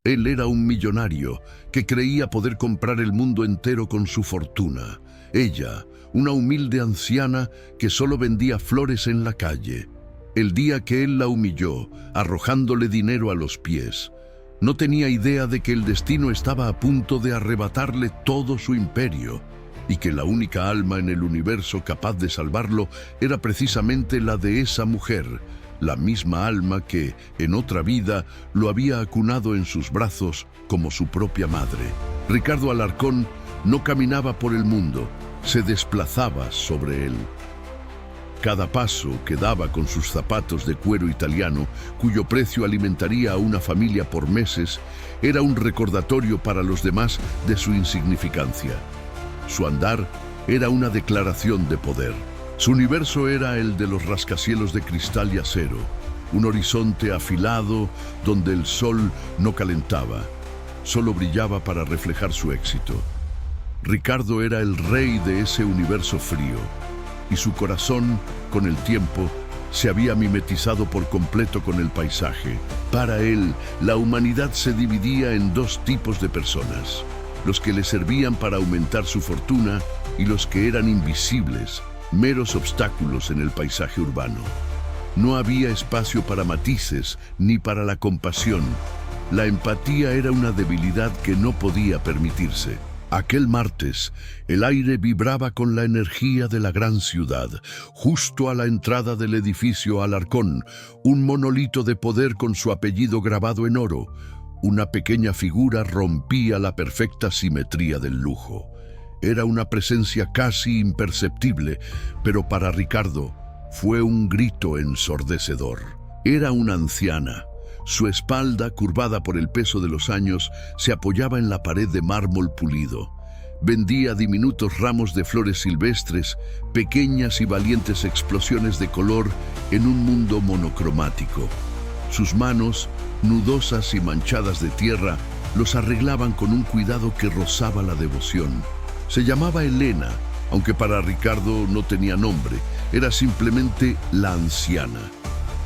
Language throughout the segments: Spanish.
Él era un millonario que creía poder comprar el mundo entero con su fortuna. Ella, una humilde anciana que solo vendía flores en la calle. El día que él la humilló, arrojándole dinero a los pies, no tenía idea de que el destino estaba a punto de arrebatarle todo su imperio y que la única alma en el universo capaz de salvarlo era precisamente la de esa mujer, la misma alma que, en otra vida, lo había acunado en sus brazos como su propia madre. Ricardo Alarcón no caminaba por el mundo, se desplazaba sobre él. Cada paso que daba con sus zapatos de cuero italiano, cuyo precio alimentaría a una familia por meses, era un recordatorio para los demás de su insignificancia. Su andar era una declaración de poder. Su universo era el de los rascacielos de cristal y acero, un horizonte afilado donde el sol no calentaba, solo brillaba para reflejar su éxito. Ricardo era el rey de ese universo frío, y su corazón, con el tiempo, se había mimetizado por completo con el paisaje. Para él, la humanidad se dividía en dos tipos de personas: los que le servían para aumentar su fortuna y los que eran invisibles, meros obstáculos en el paisaje urbano. No había espacio para matices ni para la compasión. La empatía era una debilidad que no podía permitirse. Aquel martes, el aire vibraba con la energía de la gran ciudad. Justo a la entrada del edificio Alarcón, un monolito de poder con su apellido grabado en oro. Una pequeña figura rompía la perfecta simetría del lujo. Era una presencia casi imperceptible, pero para Ricardo fue un grito ensordecedor. Era una anciana. Su espalda, curvada por el peso de los años, se apoyaba en la pared de mármol pulido. Vendía diminutos ramos de flores silvestres, pequeñas y valientes explosiones de color en un mundo monocromático. Sus manos, nudosas y manchadas de tierra, los arreglaban con un cuidado que rozaba la devoción. Se llamaba Elena, aunque para Ricardo no tenía nombre. Era simplemente la anciana,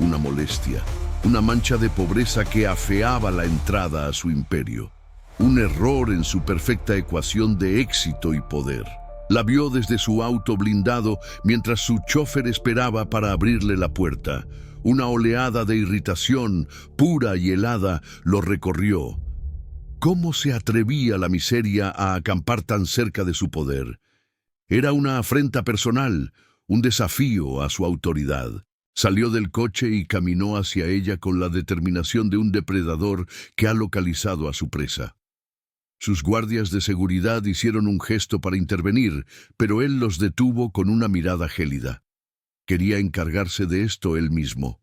una molestia. Una mancha de pobreza que afeaba la entrada a su imperio. Un error en su perfecta ecuación de éxito y poder. La vio desde su auto blindado mientras su chofer esperaba para abrirle la puerta. Una oleada de irritación, pura y helada, lo recorrió. ¿Cómo se atrevía la miseria a acampar tan cerca de su poder? Era una afrenta personal, un desafío a su autoridad. Salió del coche y caminó hacia ella con la determinación de un depredador que ha localizado a su presa. Sus guardias de seguridad hicieron un gesto para intervenir, pero él los detuvo con una mirada gélida. Quería encargarse de esto él mismo.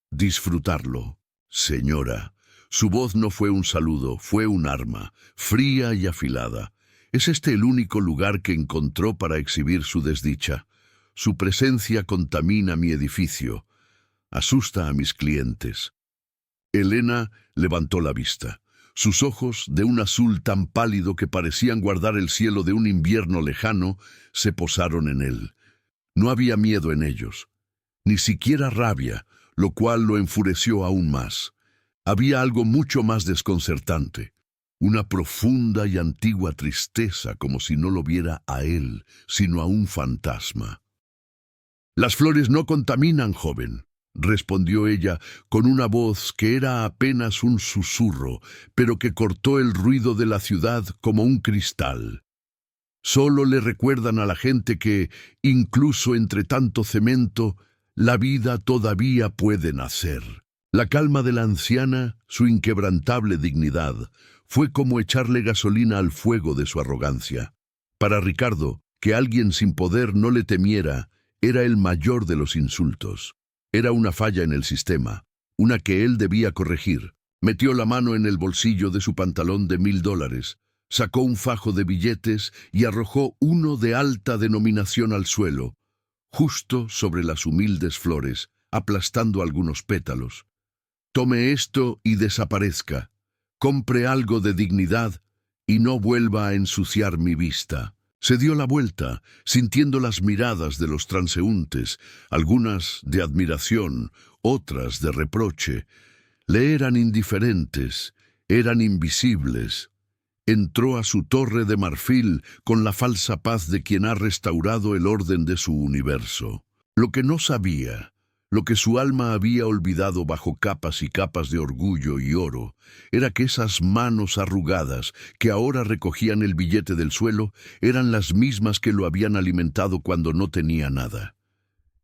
Disfrutarlo, señora. Su voz no fue un saludo, fue un arma, fría y afilada. ¿Es este el único lugar que encontró para exhibir su desdicha? Su presencia contamina mi edificio, asusta a mis clientes. Elena levantó la vista. Sus ojos, de un azul tan pálido que parecían guardar el cielo de un invierno lejano, se posaron en él. No había miedo en ellos, ni siquiera rabia, lo cual lo enfureció aún más. Había algo mucho más desconcertante, una profunda y antigua tristeza, como si no lo viera a él, sino a un fantasma. «Las flores no contaminan, joven», respondió ella con una voz que era apenas un susurro, pero que cortó el ruido de la ciudad como un cristal. Solo le recuerdan a la gente que, incluso entre tanto cemento, la vida todavía puede nacer. La calma de la anciana, su inquebrantable dignidad, fue como echarle gasolina al fuego de su arrogancia. Para Ricardo, que alguien sin poder no le temiera, era el mayor de los insultos. Era una falla en el sistema, una que él debía corregir. Metió la mano en el bolsillo de su pantalón de $1000, sacó un fajo de billetes y arrojó uno de alta denominación al suelo, justo sobre las humildes flores, aplastando algunos pétalos. «Tome esto y desaparezca. Compre algo de dignidad y no vuelva a ensuciar mi vista». Se dio la vuelta, sintiendo las miradas de los transeúntes, algunas de admiración, otras de reproche. Le eran indiferentes. eran invisibles. Entró a su torre de marfil con la falsa paz de quien ha restaurado el orden de su universo. Lo que no sabía, lo que su alma había olvidado bajo capas y capas de orgullo y oro, era que esas manos arrugadas que ahora recogían el billete del suelo eran las mismas que lo habían alimentado cuando no tenía nada.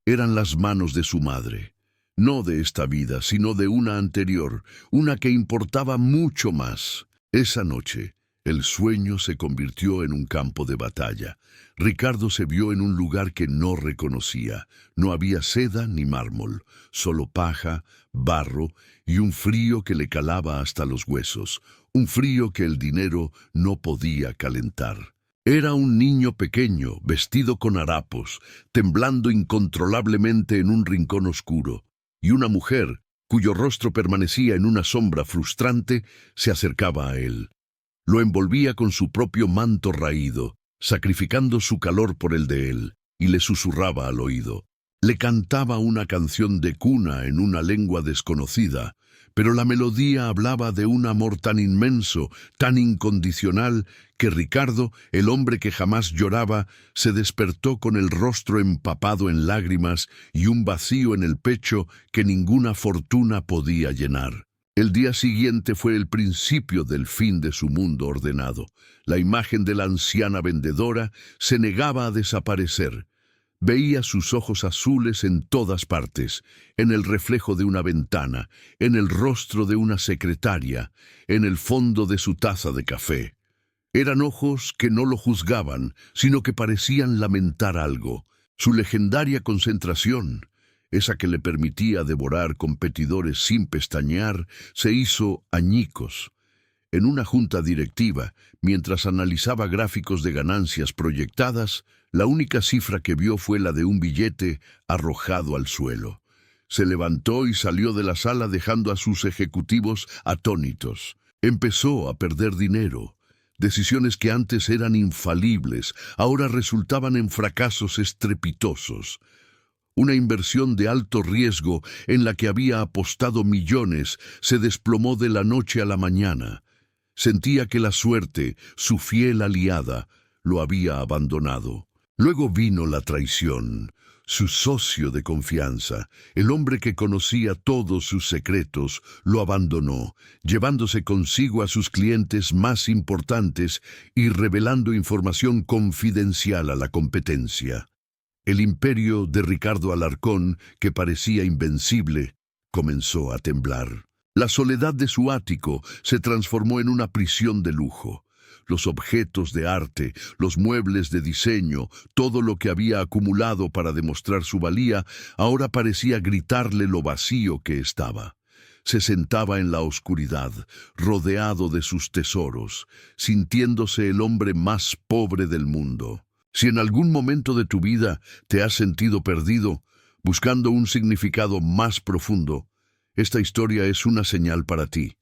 Eran las manos de su madre, no de esta vida, sino de una anterior, una que importaba mucho más. Esa noche, el sueño se convirtió en un campo de batalla. Ricardo se vio en un lugar que no reconocía. No había seda ni mármol, solo paja, barro y un frío que le calaba hasta los huesos, un frío que el dinero no podía calentar. Era un niño pequeño, vestido con harapos, temblando incontrolablemente en un rincón oscuro, y una mujer, cuyo rostro permanecía en una sombra frustrante, se acercaba a él. Lo envolvía con su propio manto raído, sacrificando su calor por el de él, y le susurraba al oído. Le cantaba una canción de cuna en una lengua desconocida, pero la melodía hablaba de un amor tan inmenso, tan incondicional, que Ricardo, el hombre que jamás lloraba, se despertó con el rostro empapado en lágrimas y un vacío en el pecho que ninguna fortuna podía llenar. El día siguiente fue el principio del fin de su mundo ordenado. La imagen de la anciana vendedora se negaba a desaparecer. Veía sus ojos azules en todas partes, en el reflejo de una ventana, en el rostro de una secretaria, en el fondo de su taza de café. Eran ojos que no lo juzgaban, sino que parecían lamentar algo. Su legendaria concentración, esa que le permitía devorar competidores sin pestañear, se hizo añicos. En una junta directiva, mientras analizaba gráficos de ganancias proyectadas, la única cifra que vio fue la de un billete arrojado al suelo. Se levantó y salió de la sala dejando a sus ejecutivos atónitos. Empezó a perder dinero. Decisiones que antes eran infalibles, ahora resultaban en fracasos estrepitosos. Una inversión de alto riesgo en la que había apostado millones se desplomó de la noche a la mañana. Sentía que la suerte, su fiel aliada, lo había abandonado. Luego vino la traición. Su socio de confianza, el hombre que conocía todos sus secretos, lo abandonó, llevándose consigo a sus clientes más importantes y revelando información confidencial a la competencia. El imperio de Ricardo Alarcón, que parecía invencible, comenzó a temblar. La soledad de su ático se transformó en una prisión de lujo. Los objetos de arte, los muebles de diseño, todo lo que había acumulado para demostrar su valía, ahora parecía gritarle lo vacío que estaba. Se sentaba en la oscuridad, rodeado de sus tesoros, sintiéndose el hombre más pobre del mundo. Si en algún momento de tu vida te has sentido perdido, buscando un significado más profundo, esta historia es una señal para ti.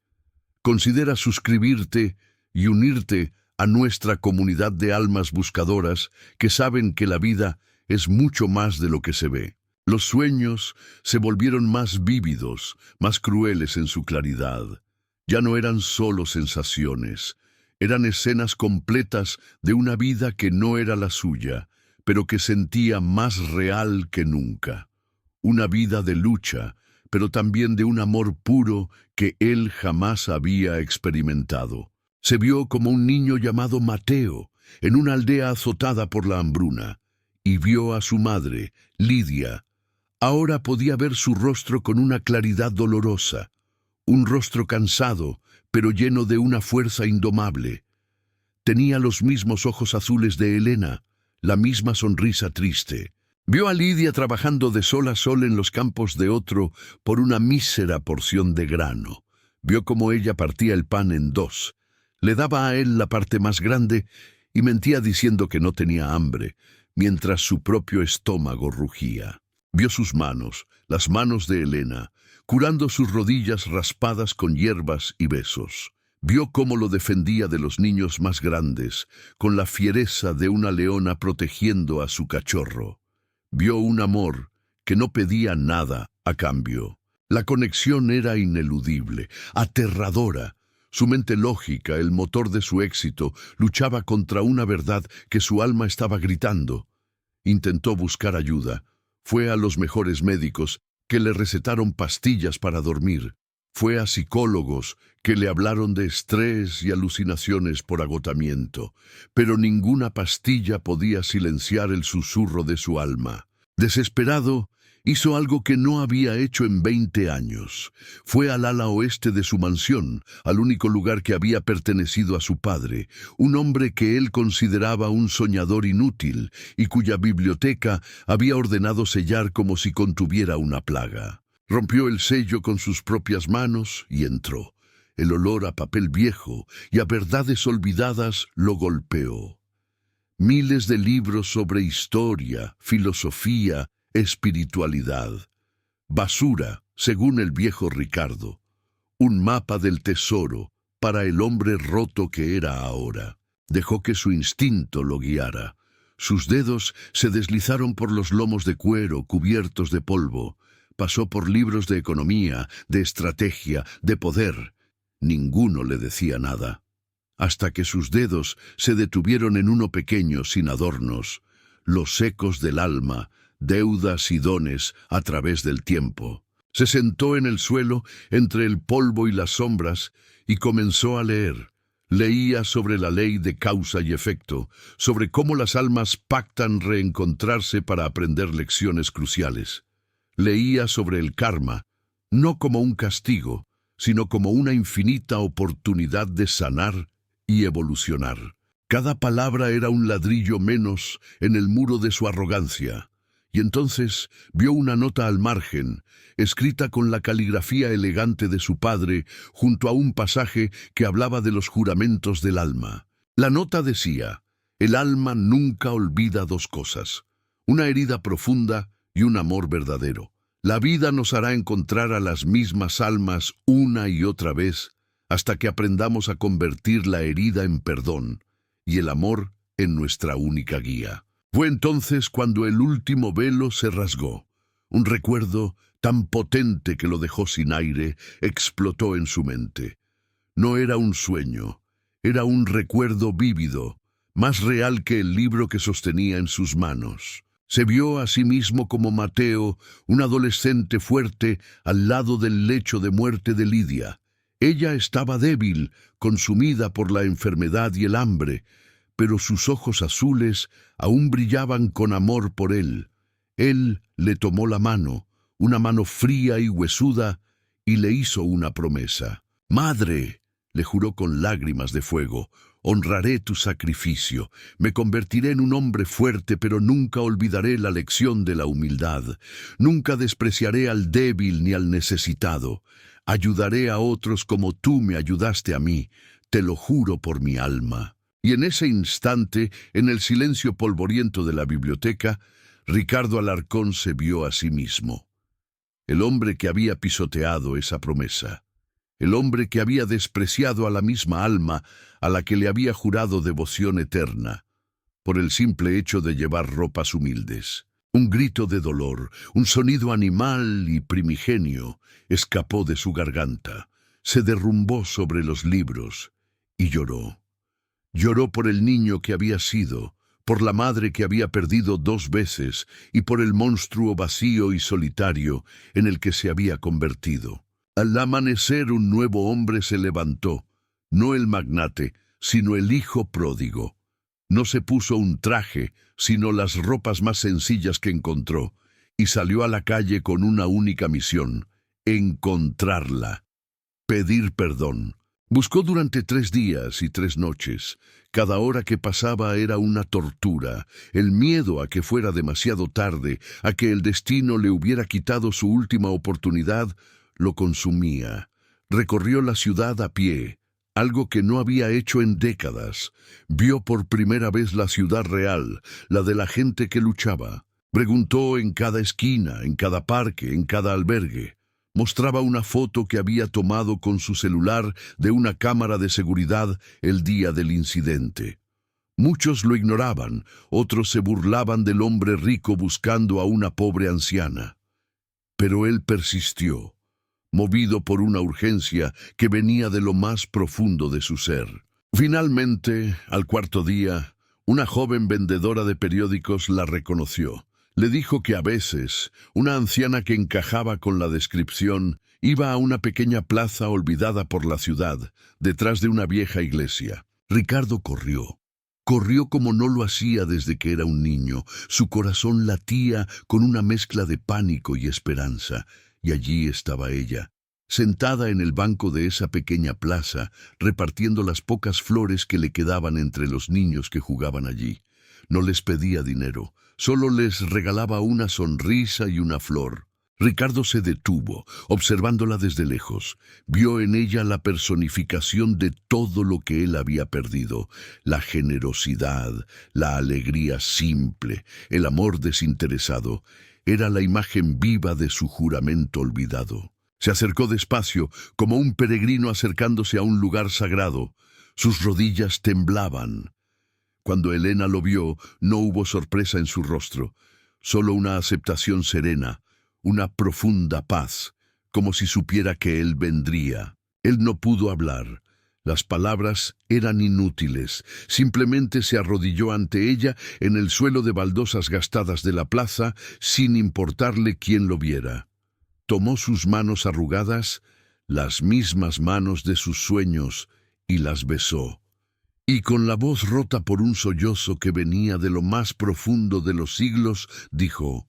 Considera suscribirte y unirte a nuestra comunidad de almas buscadoras que saben que la vida es mucho más de lo que se ve. Los sueños se volvieron más vívidos, más crueles en su claridad. Ya no eran solo sensaciones, eran escenas completas de una vida que no era la suya, pero que sentía más real que nunca. Una vida de lucha, pero también de un amor puro que él jamás había experimentado. Se vio como un niño llamado Mateo, en una aldea azotada por la hambruna, y vio a su madre, Lidia. Ahora podía ver su rostro con una claridad dolorosa, un rostro cansado, pero lleno de una fuerza indomable. Tenía los mismos ojos azules de Elena, la misma sonrisa triste. Vio a Lidia trabajando de sol a sol en los campos de otro por una mísera porción de grano. Vio cómo ella partía el pan en dos. Le daba a él la parte más grande y mentía diciendo que no tenía hambre, mientras su propio estómago rugía. Vio sus manos, las manos de Elena, curando sus rodillas raspadas con hierbas y besos. Vio cómo lo defendía de los niños más grandes, con la fiereza de una leona protegiendo a su cachorro. Vio un amor que no pedía nada a cambio. La conexión era ineludible, aterradora. Su mente lógica, el motor de su éxito, luchaba contra una verdad que su alma estaba gritando. Intentó buscar ayuda. Fue a los mejores médicos, que le recetaron pastillas para dormir. Fue a psicólogos, que le hablaron de estrés y alucinaciones por agotamiento. Pero ninguna pastilla podía silenciar el susurro de su alma. Desesperado, hizo algo que no había hecho en 20 años. Fue al ala oeste de su mansión, al único lugar que había pertenecido a su padre, un hombre que él consideraba un soñador inútil y cuya biblioteca había ordenado sellar como si contuviera una plaga. Rompió el sello con sus propias manos y entró. El olor a papel viejo y a verdades olvidadas lo golpeó. Miles de libros sobre historia, filosofía, espiritualidad. Basura, según el viejo Ricardo. Un mapa del tesoro para el hombre roto que era ahora. Dejó que su instinto lo guiara. Sus dedos se deslizaron por los lomos de cuero cubiertos de polvo. Pasó por libros de economía, de estrategia, de poder. Ninguno le decía nada. Hasta que sus dedos se detuvieron en uno pequeño sin adornos. Los ecos del alma, deudas y dones a través del tiempo. Se sentó en el suelo entre el polvo y las sombras y comenzó a leer. Leía sobre la ley de causa y efecto, sobre cómo las almas pactan reencontrarse para aprender lecciones cruciales. Leía sobre el karma, no como un castigo, sino como una infinita oportunidad de sanar y evolucionar. Cada palabra era un ladrillo menos en el muro de su arrogancia. Y entonces vio una nota al margen, escrita con la caligrafía elegante de su padre, junto a un pasaje que hablaba de los juramentos del alma. La nota decía: el alma nunca olvida dos cosas, una herida profunda y un amor verdadero. La vida nos hará encontrar a las mismas almas una y otra vez, hasta que aprendamos a convertir la herida en perdón y el amor en nuestra única guía. Fue entonces cuando el último velo se rasgó. Un recuerdo tan potente que lo dejó sin aire explotó en su mente. No era un sueño, era un recuerdo vívido, más real que el libro que sostenía en sus manos. Se vio a sí mismo como Mateo, un adolescente fuerte, al lado del lecho de muerte de Lidia. Ella estaba débil, consumida por la enfermedad y el hambre, pero sus ojos azules aún brillaban con amor por él. Él le tomó la mano, una mano fría y huesuda, y le hizo una promesa. «Madre», le juró con lágrimas de fuego, «honraré tu sacrificio, me convertiré en un hombre fuerte, pero nunca olvidaré la lección de la humildad. Nunca despreciaré al débil ni al necesitado. Ayudaré a otros como tú me ayudaste a mí, te lo juro por mi alma». Y en ese instante, en el silencio polvoriento de la biblioteca, Ricardo Alarcón se vio a sí mismo. El hombre que había pisoteado esa promesa. El hombre que había despreciado a la misma alma a la que le había jurado devoción eterna, por el simple hecho de llevar ropas humildes. Un grito de dolor, un sonido animal y primigenio, escapó de su garganta, se derrumbó sobre los libros y lloró. Lloró por el niño que había sido, por la madre que había perdido 2 veces y por el monstruo vacío y solitario en el que se había convertido. Al amanecer un nuevo hombre se levantó, no el magnate, sino el hijo pródigo. No se puso un traje, sino las ropas más sencillas que encontró, y salió a la calle con una única misión: encontrarla, pedir perdón. Buscó durante 3 días y 3 noches. Cada hora que pasaba era una tortura. El miedo a que fuera demasiado tarde, a que el destino le hubiera quitado su última oportunidad, lo consumía. Recorrió la ciudad a pie, algo que no había hecho en décadas. Vio por primera vez la ciudad real, la de la gente que luchaba. Preguntó en cada esquina, en cada parque, en cada albergue. Mostraba una foto que había tomado con su celular de una cámara de seguridad el día del incidente. Muchos lo ignoraban, otros se burlaban del hombre rico buscando a una pobre anciana. Pero él persistió. movido por una urgencia que venía de lo más profundo de su ser. Finalmente, al cuarto día, una joven vendedora de periódicos la reconoció. Le dijo que a veces, una anciana que encajaba con la descripción iba a una pequeña plaza olvidada por la ciudad, detrás de una vieja iglesia. Ricardo corrió. Corrió como no lo hacía desde que era un niño. Su corazón latía con una mezcla de pánico y esperanza. Y allí estaba ella, sentada en el banco de esa pequeña plaza, repartiendo las pocas flores que le quedaban entre los niños que jugaban allí. No les pedía dinero, solo les regalaba una sonrisa y una flor. Ricardo se detuvo, observándola desde lejos. Vio en ella la personificación de todo lo que él había perdido: la generosidad, la alegría simple, el amor desinteresado. Era la imagen viva de su juramento olvidado. Se acercó despacio, como un peregrino acercándose a un lugar sagrado. Sus rodillas temblaban. Cuando Elena lo vio, no hubo sorpresa en su rostro, solo una aceptación serena, una profunda paz, como si supiera que él vendría. Él no pudo hablar. Las palabras eran inútiles. Simplemente se arrodilló ante ella en el suelo de baldosas gastadas de la plaza, sin importarle quién lo viera. Tomó sus manos arrugadas, las mismas manos de sus sueños, y las besó. Y con la voz rota por un sollozo que venía de lo más profundo de los siglos, dijo: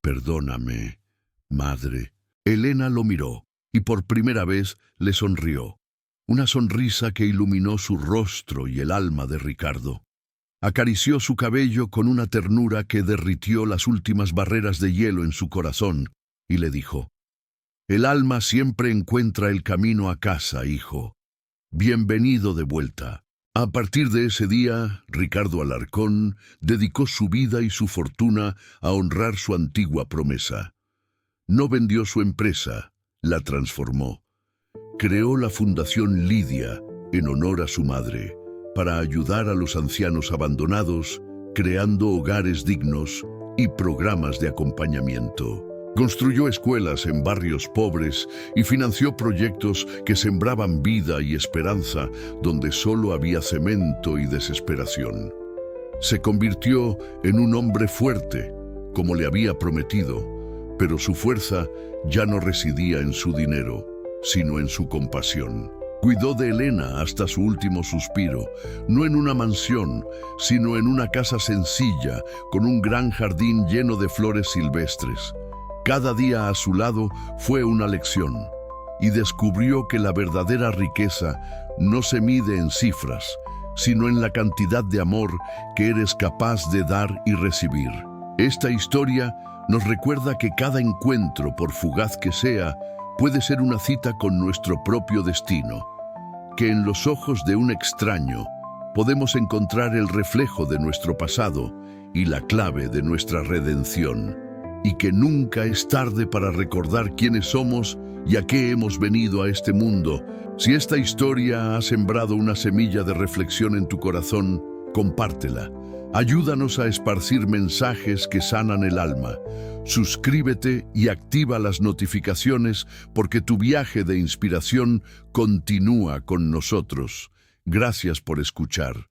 «Perdóname, madre». Elena lo miró, y por primera vez le sonrió. Una sonrisa que iluminó su rostro y el alma de Ricardo. Acarició su cabello con una ternura que derritió las últimas barreras de hielo en su corazón, y le dijo: «El alma siempre encuentra el camino a casa, hijo. Bienvenido de vuelta». A partir de ese día, Ricardo Alarcón dedicó su vida y su fortuna a honrar su antigua promesa. No vendió su empresa, la transformó. Creó la Fundación Lidia en honor a su madre, para ayudar a los ancianos abandonados, creando hogares dignos y programas de acompañamiento. Construyó escuelas en barrios pobres y financió proyectos que sembraban vida y esperanza donde solo había cemento y desesperación. Se convirtió en un hombre fuerte, como le había prometido, pero su fuerza ya no residía en su dinero, sino en su compasión. Cuidó de Elena hasta su último suspiro, no en una mansión, sino en una casa sencilla, con un gran jardín lleno de flores silvestres. Cada día a su lado fue una lección, y descubrió que la verdadera riqueza no se mide en cifras, sino en la cantidad de amor que eres capaz de dar y recibir. Esta historia nos recuerda que cada encuentro, por fugaz que sea, puede ser una cita con nuestro propio destino, que en los ojos de un extraño podemos encontrar el reflejo de nuestro pasado y la clave de nuestra redención. Y que nunca es tarde para recordar quiénes somos y a qué hemos venido a este mundo. Si esta historia ha sembrado una semilla de reflexión en tu corazón, compártela. Ayúdanos a esparcir mensajes que sanan el alma. Suscríbete y activa las notificaciones, porque tu viaje de inspiración continúa con nosotros. Gracias por escuchar.